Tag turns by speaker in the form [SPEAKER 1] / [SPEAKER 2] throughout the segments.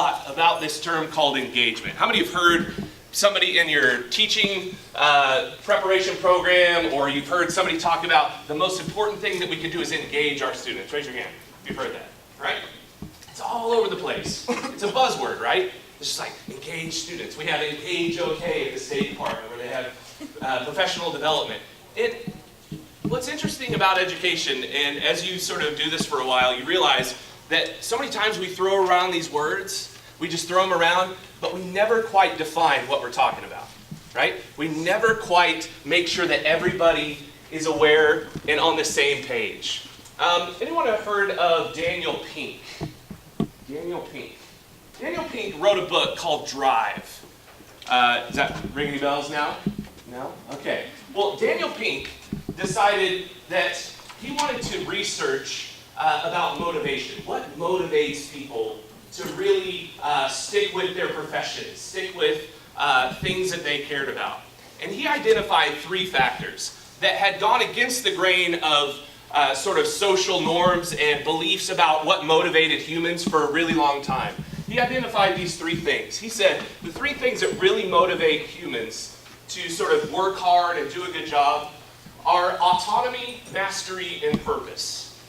[SPEAKER 1] lot about this term called engagement. How many have heard somebody in your teaching preparation program, or you've heard somebody talk about the most important thing that we can do is engage our students? Raise your hand if you've heard that, right? It's all over the place. It's a buzzword, right? It's just like engage students. We have Engage OK at the State Department where they have professional development. What's interesting about education, and as you sort of do this for a while, you realize that so many times we throw around these words, we just throw them around, but we never quite define what we're talking about, right? We never quite make sure that everybody is aware and on the same page. Anyone have heard of Daniel Pink? Daniel Pink. Daniel Pink wrote a book called Drive. Does that ring any bells now? No? Okay. Well, Daniel Pink decided that he wanted to research about motivation. What motivates people to really stick with their profession, stick with things that they cared about? And he identified 3 factors that had gone against the grain of sort of social norms and beliefs about what motivated humans for a really long time. He identified these 3 things. He said the 3 things that really motivate humans to sort of work hard and do a good job are autonomy, mastery, and purpose.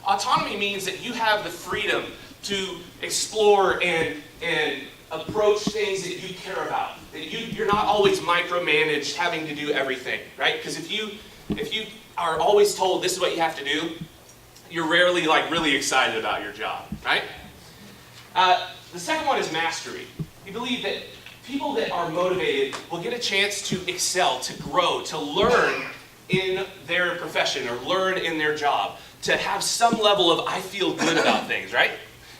[SPEAKER 1] Autonomy means that you have the freedom to explore and approach things that you care about. That you're not always micromanaged, having to do everything, right? Because if you are always told this is what you have to do, you're rarely really excited about your job, right? The second one is mastery. You believe that people that are motivated will get a chance to excel, to grow, to learn in their profession or learn in their job, to have some level of I feel good about things, right?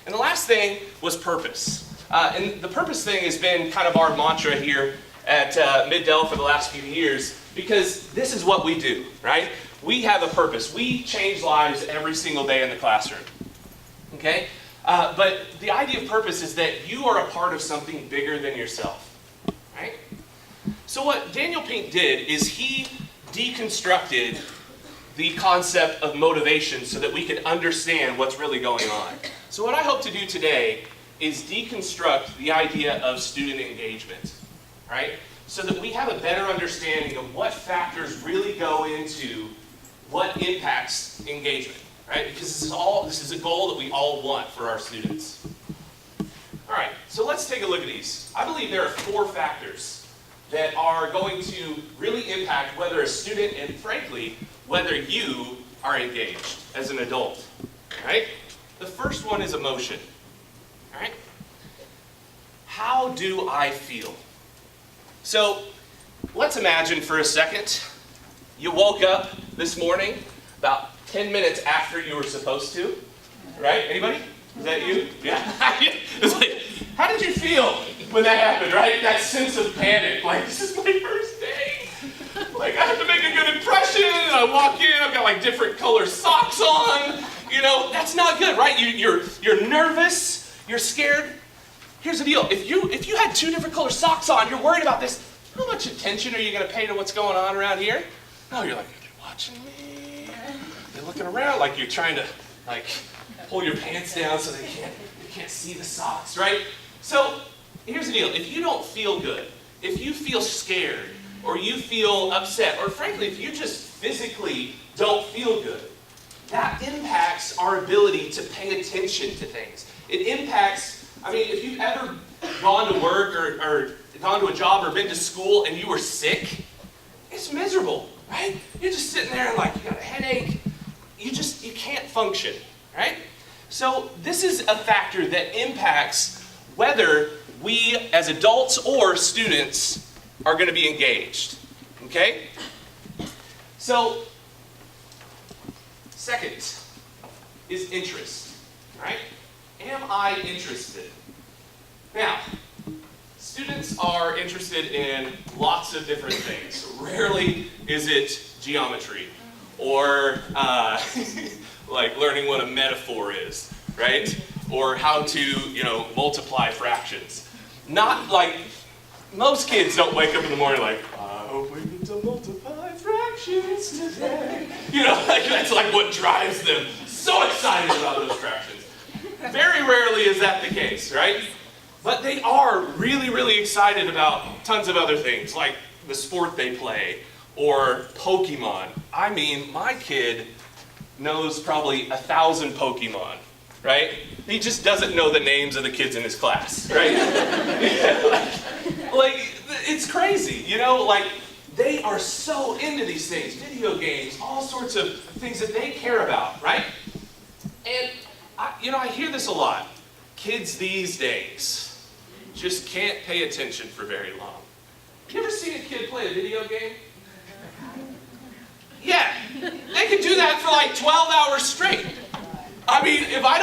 [SPEAKER 1] And the last thing was purpose. And the purpose thing has been kind of our mantra here at Mid-Del for the last few years, because this is what we do, right? We have a purpose. We change lives every single day in the classroom, okay? But the idea of purpose is that you are a part of something bigger than yourself, right? So what Daniel Pink did is he deconstructed the concept of motivation so that we can understand what's really going on. So what I hope to do today is deconstruct the idea of student engagement, right? So that we have a better understanding of what factors really go into what impacts engagement, right? Because this is a goal that we all want for our students. All right, so let's take a look at these. I believe there are 4 factors that are going to really impact whether a student, and frankly, whether you are engaged as an adult, right? The first one is emotion, all right? How do I feel? So let's imagine for a second, you woke up this morning about 10 minutes after you were supposed to, right? Anybody? Is that you? Yeah. It's like, how did you feel when that happened, right? That sense of panic, like, this is my first day. Like, I have to make a good impression, and I walk in, I've got different color socks on. You know, that's not good, right? You're nervous, you're scared. Here's the deal, if you had 2 different color socks on, you're worried about this, how much attention are you gonna pay to what's going on around here? No, you're like, are they watching me? You're looking around like you're trying to, pull your pants down so they can't see the socks, right? So here's the deal. If you don't feel good, if you feel scared, or you feel upset, or frankly, if you just physically don't feel good, that impacts our ability to pay attention to things. It impacts, if you've ever gone to work or gone to a job or been to school and you were sick, it's miserable, right? You're just sitting there and you got a headache. You can't function, right? So this is a factor that impacts whether we as adults or students are going to be engaged, okay? So, second is interest, right? Am I interested? Now, students are interested in lots of different things. Rarely is it geometry or learning what a metaphor is, right? Or how to, multiply fractions. Not most kids don't wake up in the morning I hope we get to multiply fractions today. That's what drives them. So excited about those fractions. Very rarely is that the case, right? But they are really, really excited about tons of other things, like the sport they play, or Pokemon. I mean, my kid knows probably 1,000 Pokemon, right? He just doesn't know the names of the kids in his class, right? like, it's crazy, you know? Like, they are so into these things, video games, all sorts of things that they care about, right? And, I hear this a lot. Kids these days just can't pay attention for very long. You ever seen a kid play a video game? Yeah, they can do that for like 12 hours straight. I mean, if I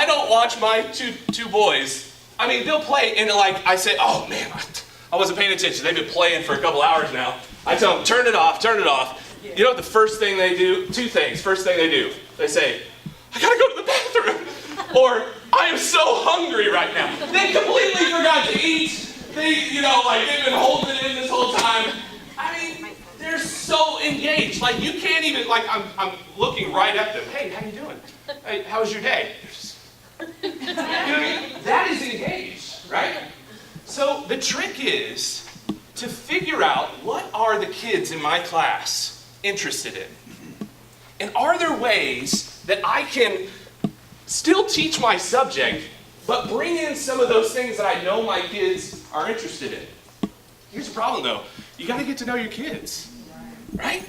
[SPEAKER 1] don't watch my two boys, I mean, they'll play and like I say, oh man, I wasn't paying attention. They've been playing for a couple hours now. I tell them, turn it off, turn it off. You know what the first thing they do? Two things. First thing they do, they say, I gotta go to the bathroom. Or, I am so hungry right now. They completely forgot to eat. They've been holding it in this whole time. I mean, they're so engaged. Like, you can't even, like, I'm looking right at them. Hey, how you doing? Hey, how was your day? You know what I mean? That is engaged, right? So the trick is to figure out what are the kids in my class interested in? And are there ways that I can still teach my subject, but bring in some of those things that I know my kids are interested in? Here's the problem though. You gotta get to know your kids, right?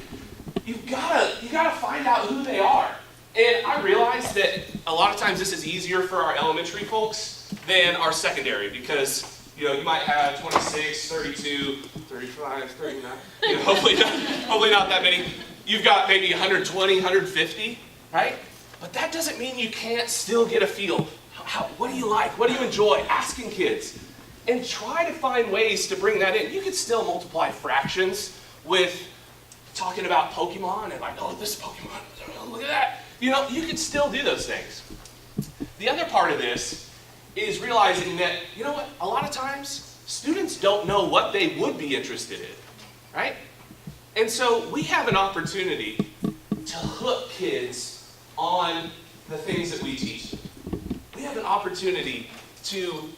[SPEAKER 1] You've gotta find out who they are. And I realize that a lot of times this is easier for our elementary folks than our secondary because, you might have 26, 32, 35, 39, hopefully not that many. You've got maybe 120, 150, right? But that doesn't mean you can't still get a feel. What do you like? What do you enjoy? Asking kids. And try to find ways to bring that in. You can still multiply fractions with talking about Pokemon and like, oh, this Pokemon, oh, look at that. You can still do those things. The other part of this is realizing that, a lot of times students don't know what they would be interested in, right? And so we have an opportunity to hook kids on the things that we teach. We have an opportunity to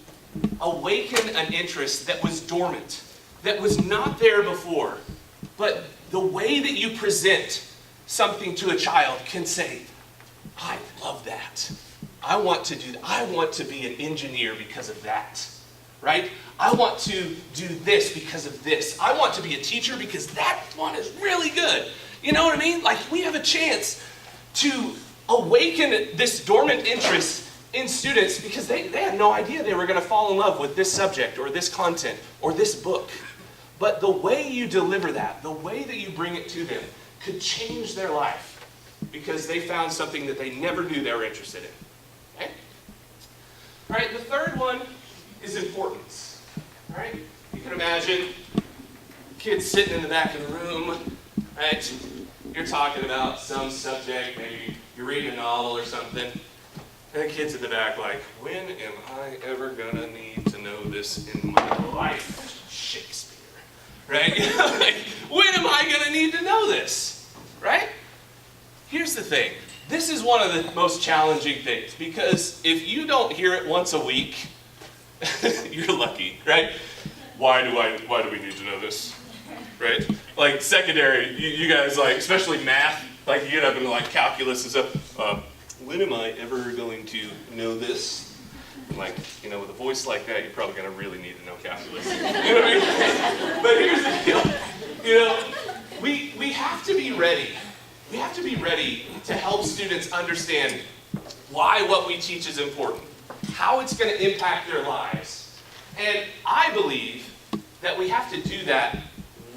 [SPEAKER 1] awaken an interest that was dormant, that was not there before. But the way that you present something to a child can say, I love that. I want to do that. I want to be an engineer because of that, right? I want to do this because of this. I want to be a teacher because that one is really good. You know what I mean? Like, we have a chance to awaken this dormant interest in students because they had no idea they were going to fall in love with this subject or this content or this book. But the way you deliver that, the way that you bring it to them could change their life because they found something that they never knew they were interested in. Okay? All right, the third one is importance. All right? You can imagine kids sitting in the back of the room, right? You're talking about some subject, maybe you're reading a novel or something, and the kid's in the back like, when am I ever gonna need to know this in my life? Shakespeare, right? Like, when am I gonna need to know this, right? Here's the thing. This is one of the most challenging things because if you don't hear it once a week, you're lucky, right? Why do we need to know this, right? Like secondary, you guys like, especially math, like you get up into like calculus and stuff. When am I ever going to know this? Like, with a voice like that, you're probably going to really need to know calculus. You know what I mean? But here's the deal. We have to be ready. We have to be ready to help students understand why what we teach is important, how it's going to impact their lives. And I believe that we have to do that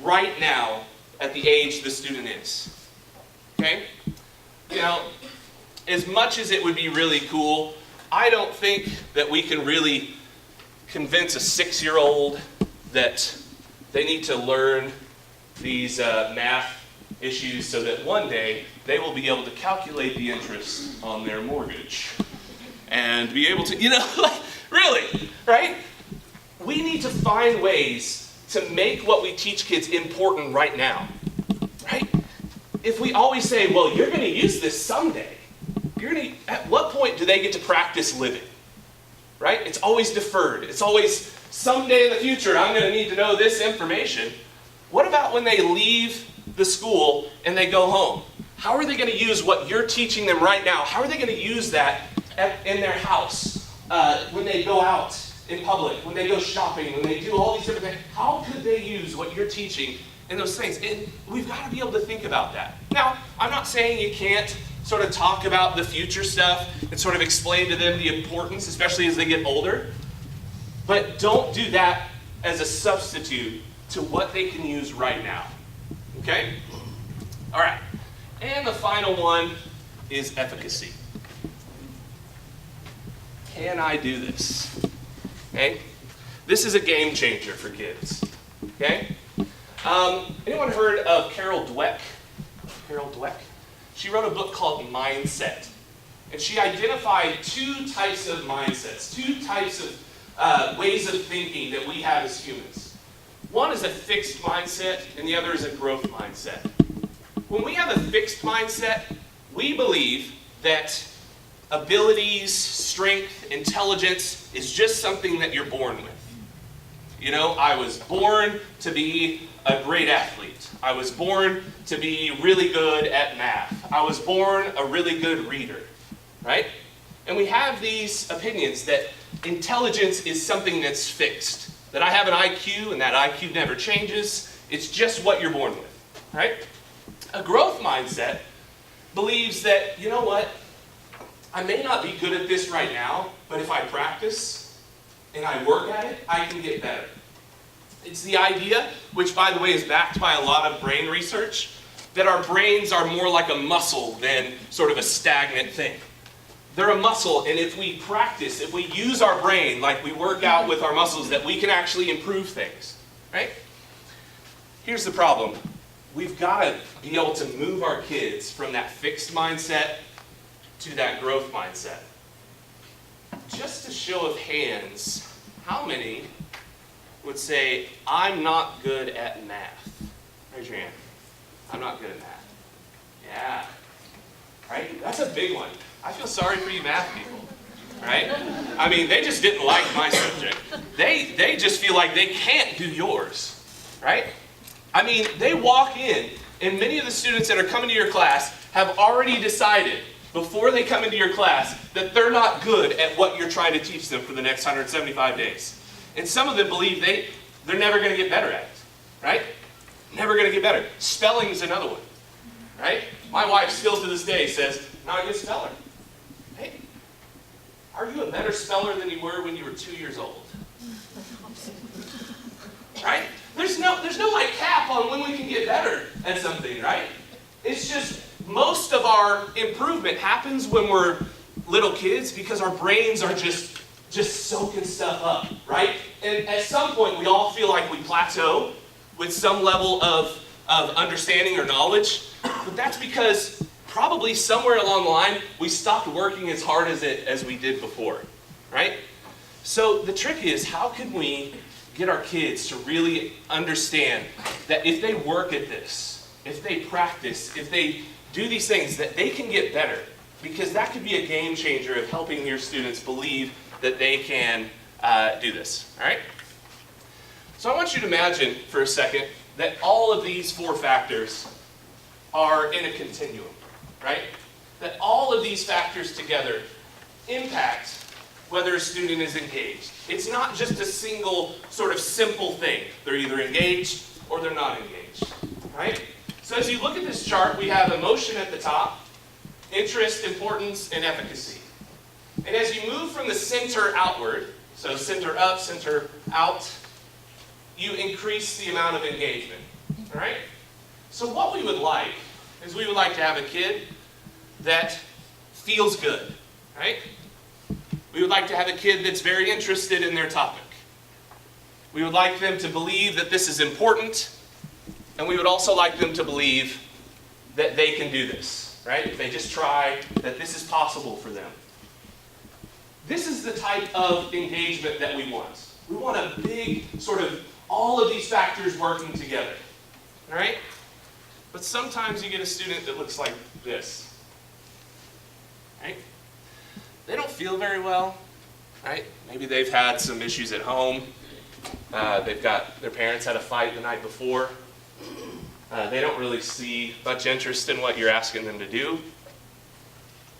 [SPEAKER 1] right now at the age the student is. Okay? As much as it would be really cool, I don't think that we can really convince a 6-year-old that they need to learn these math issues so that one day they will be able to calculate the interest on their mortgage and be able to, really, right? We need to find ways to make what we teach kids important right now, right? If we always say, well, you're going to use this someday, at what point do they get to practice living? right? It's always deferred. It's always someday in the future I'm going to need to know this information. What about when they leave the school and they go home? How are they going to use what you're teaching them right now? How are they going to use that in their house, when they go out in public, when they go shopping, when they do all these different things? How could they use what you're teaching in those things? And we've got to be able to think about that. Now, I'm not saying you can't sort of talk about the future stuff and sort of explain to them the importance, especially as they get older. But don't do that as a substitute to what they can use right now. Okay? All right. And the final one is efficacy. Can I do this? Okay? This is a game changer for kids. Okay? Anyone heard of Carol Dweck? Carol Dweck? She wrote a book called Mindset. And she identified two types of mindsets, two types of ways of thinking that we have as humans. One is a fixed mindset, and the other is a growth mindset. When we have a fixed mindset, we believe that abilities, strength, intelligence is just something that you're born with. You know, I was born to be a great athlete. I was born to be really good at math. I was born a really good reader, right? And we have these opinions that intelligence is something that's fixed. That I have an IQ and that IQ never changes. It's just what you're born with, right? A growth mindset believes that, you know what? I may not be good at this right now, but if I practice and I work at it, I can get better. It's the idea, which by the way is backed by a lot of brain research, that our brains are more like a muscle than sort of a stagnant thing. They're a muscle, and if we practice, if we use our brain like we work out with our muscles, that we can actually improve things, right? Here's the problem. We've got to be able to move our kids from that fixed mindset to that growth mindset. Just a show of hands, how many would say, I'm not good at math? Raise your hand. I'm not good at math. Yeah. Right? That's a big one. I feel sorry for you math people. Right? I mean, they just didn't like my subject. They just feel like they can't do yours. Right? I mean, they walk in, and many of the students that are coming to your class have already decided before they come into your class that they're not good at what you're trying to teach them for the next 175 days. And some of them believe they're never going to get better at it, right? Never going to get better. Spelling is another one, right? My wife still to this day says, not a good speller. Hey, are you a better speller than you were when you were 2 years old? Right? There's no like cap on when we can get better at something, right? It's just most of our improvement happens when we're little kids because our brains are just soaking stuff up, right? And at some point, we all feel like we plateau with some level of understanding or knowledge, but that's because probably somewhere along the line, we stopped working as hard as we did before, right? So the trick is, how can we get our kids to really understand that if they work at this, if they practice, if they do these things, that they can get better? Because that could be a game changer of helping your students believe that they can do this, all right? So I want you to imagine for a second that all of these four factors are in a continuum, right? That all of these factors together impact whether a student is engaged. It's not just a single sort of simple thing. They're either engaged or they're not engaged, right? So as you look at this chart, we have emotion at the top, interest, importance, and efficacy. And as you move from the center outward, so center up, center out, you increase the amount of engagement, all right? So what we would like is we would like to have a kid that feels good, right? We would like to have a kid that's very interested in their topic. We would like them to believe that this is important, and we would also like them to believe that they can do this, right? If they just try, that this is possible for them. This is the type of engagement that we want. We want a big sort of all of these factors working together, all right? But sometimes you get a student that looks like this, right? They don't feel very well. right? Maybe they've had some issues at home. Their parents had a fight the night before. They don't really see much interest in what you're asking them to do.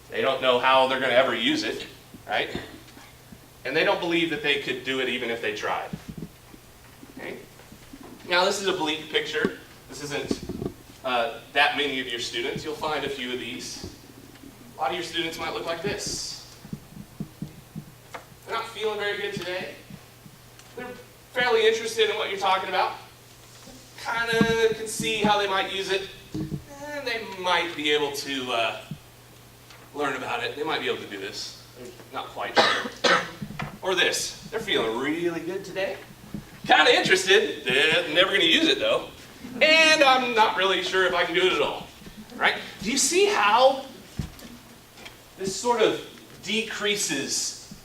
[SPEAKER 1] They don't know how they're going to ever use it, right? And they don't believe that they could do it even if they tried. Okay? Now, this is a bleak picture. This isn't that many of your students. You'll find a few of these. A lot of your students might look like this. They're not feeling very good today. They're fairly interested in what you're talking about. Kind of can see how they might use it. And they might be able to learn about it. They might be able to do this. I'm not quite sure. Or this. They're feeling really good today. Kind of interested. They're never going to use it though. And I'm not really sure if I can do it at all. Right? Do you see how this sort of decreases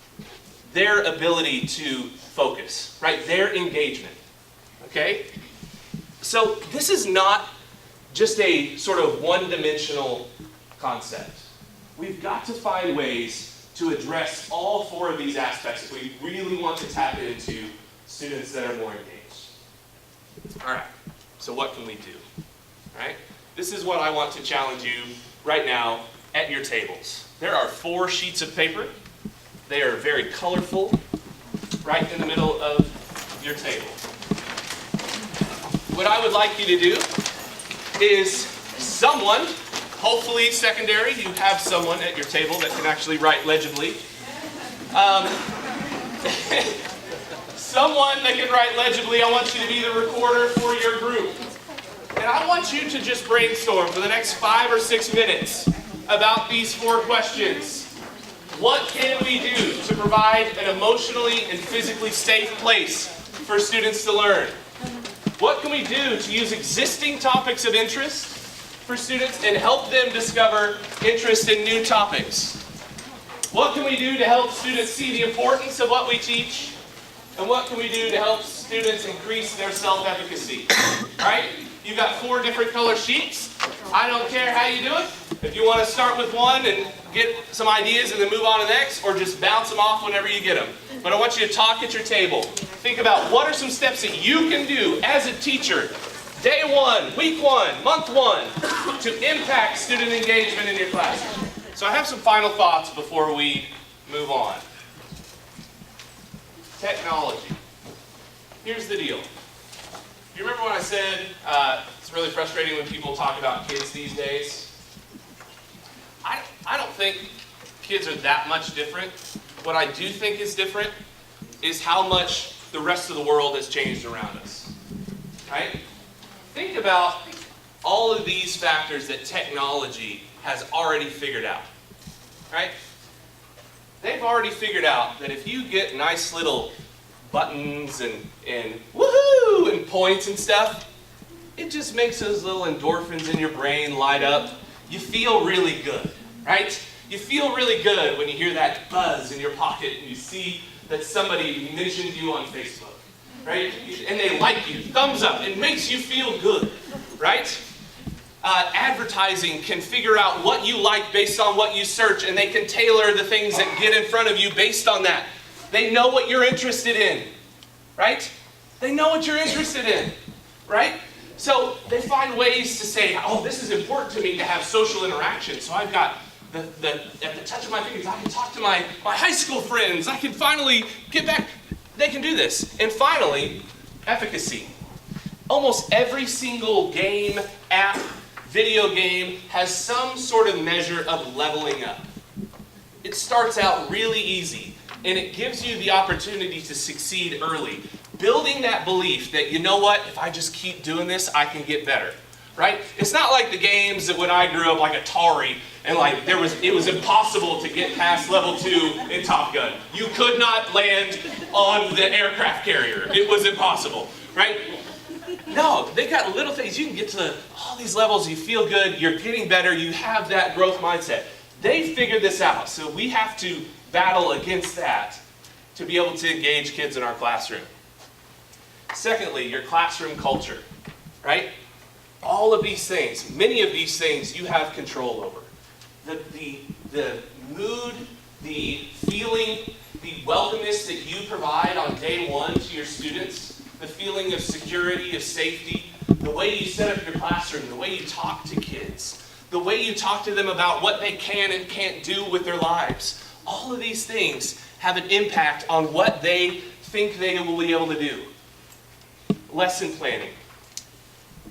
[SPEAKER 1] their ability to focus, right? Their engagement. Okay? So this is not just a sort of one-dimensional concept. We've got to find ways to address all four of these aspects if we really want to tap into students that are more engaged. All right, so what can we do? All right? This is what I want to challenge you right now at your tables. There are 4 sheets of paper. They are very colorful, right in the middle of your table. What I would like you to do is someone, hopefully secondary, you have someone at your table that can actually write legibly. Someone that can write legibly, I want you to be the recorder for your group. And I want you to just brainstorm for the next 5 or 6 minutes about these 4 questions. What can we do to provide an emotionally and physically safe place for students to learn? What can we do to use existing topics of interest for students and help them discover interest in new topics? What can we do to help students see the importance of what we teach? And what can we do to help students increase their self-efficacy? Right? You've got 4 different color sheets. I don't care how you do it. If you want to start with one and get some ideas and then move on to the next, or just bounce them off whenever you get them. But I want you to talk at your table. Think about what are some steps that you can do as a teacher, day 1, week 1, month 1, to impact student engagement in your classroom. So I have some final thoughts before we move on. Technology. Here's the deal. You remember when I said it's really frustrating when people talk about kids these days? I don't think kids are that much different. What I do think is different is how much the rest of the world has changed around us. Right? Think about all of these factors that technology has already figured out. Right? They've already figured out that if you get nice little buttons and woohoo and points and stuff, it just makes those little endorphins in your brain light up. You feel really good, right? You feel really good when you hear that buzz in your pocket and you see that somebody mentioned you on Facebook, right? And they like you, thumbs up, it makes you feel good, right? Advertising can figure out what you like based on what you search, and they can tailor the things that get in front of you based on that. They know what you're interested in, right? They know what you're interested in, right? So they find ways to say, oh, this is important to me to have social interaction. So I've got at the touch of my fingers, I can talk to my high school friends. I can finally get back. They can do this. And finally, efficacy. Almost every single game, app, video game has some sort of measure of leveling up. It starts out really easy, and it gives you the opportunity to succeed early. Building that belief that, you know what, if I just keep doing this, I can get better, right? It's not like the games that when I grew up, like Atari, and like it was impossible to get past level 2 in Top Gun. You could not land on the aircraft carrier. It was impossible, right? No, they got little things. You can get to all these levels, you feel good, you're getting better, you have that growth mindset. They figured this out, so we have to battle against that to be able to engage kids in our classroom. Secondly, your classroom culture, right? All of these things, many of these things you have control over. The mood, the feeling, the welcomeness that you provide on day one to your students, the feeling of security, of safety, the way you set up your classroom, the way you talk to kids, the way you talk to them about what they can and can't do with their lives. All of these things have an impact on what they think they will be able to do. Lesson planning.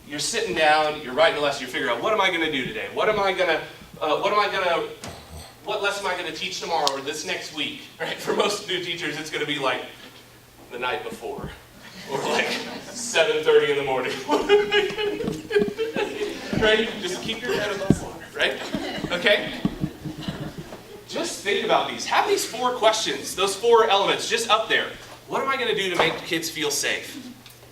[SPEAKER 1] You're sitting down, you're writing a lesson, you're figuring out, what am I going to do today? What lesson am I going to teach tomorrow or this next week? Right? For most new teachers, it's going to be like the night before, or like 7:30 in the morning. What am I going to do? Right? Just keep your head above water, right? Okay? Just think about these. Have these 4 questions, those 4 elements just up there. What am I going to do to make the kids feel safe?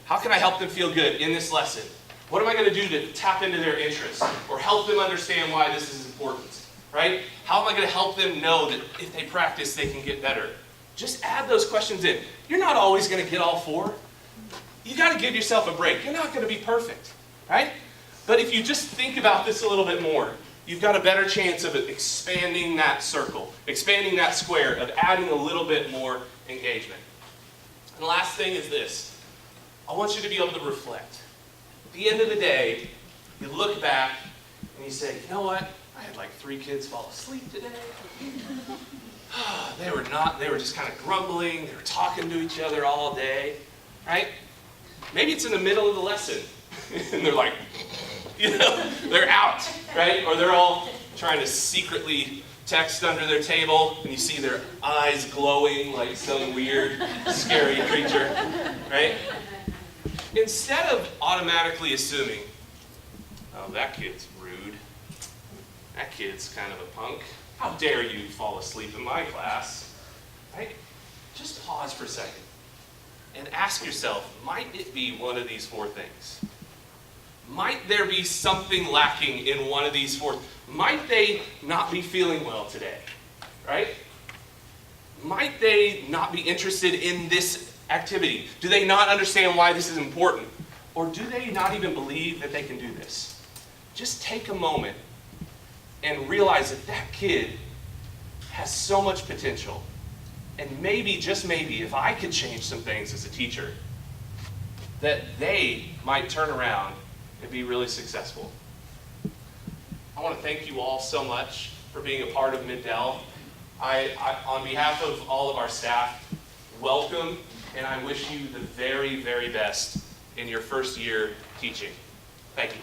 [SPEAKER 1] How can I help them feel good in this lesson? What am I going to do to tap into their interests or help them understand why this is important? Right? How am I going to help them know that if they practice, they can get better? Just add those questions in. You're not always going to get all 4. You got to give yourself a break. You're not going to be perfect, right? But if you just think about this a little bit more, you've got a better chance of expanding that circle, expanding that square, of adding a little bit more engagement. And the last thing is this. I want you to be able to reflect. At the end of the day, you look back and you say, you know what? I had like 3 kids fall asleep today. They were just kind of grumbling. They were talking to each other all day, right? Maybe it's in the middle of the lesson and they're like, they're out, right? Or they're all trying to secretly text under their table and you see their eyes glowing like some weird, scary creature, right? Instead of automatically assuming, oh, that kid's rude, that kid's kind of a punk, how dare you fall asleep in my class, right? Just pause for a second and ask yourself, might it be one of these 4 things? Might there be something lacking in one of these 4? Might they not be feeling well today, right? Might they not be interested in this activity? Do they not understand why this is important? Or do they not even believe that they can do this? Just take a moment and realize that that kid has so much potential. And maybe, just maybe, if I could change some things as a teacher, that they might turn around and be really successful. I want to thank you all so much for being a part of Middell. I, on behalf of all of our staff, welcome, and I wish you the very, very best in your first year teaching. Thank you.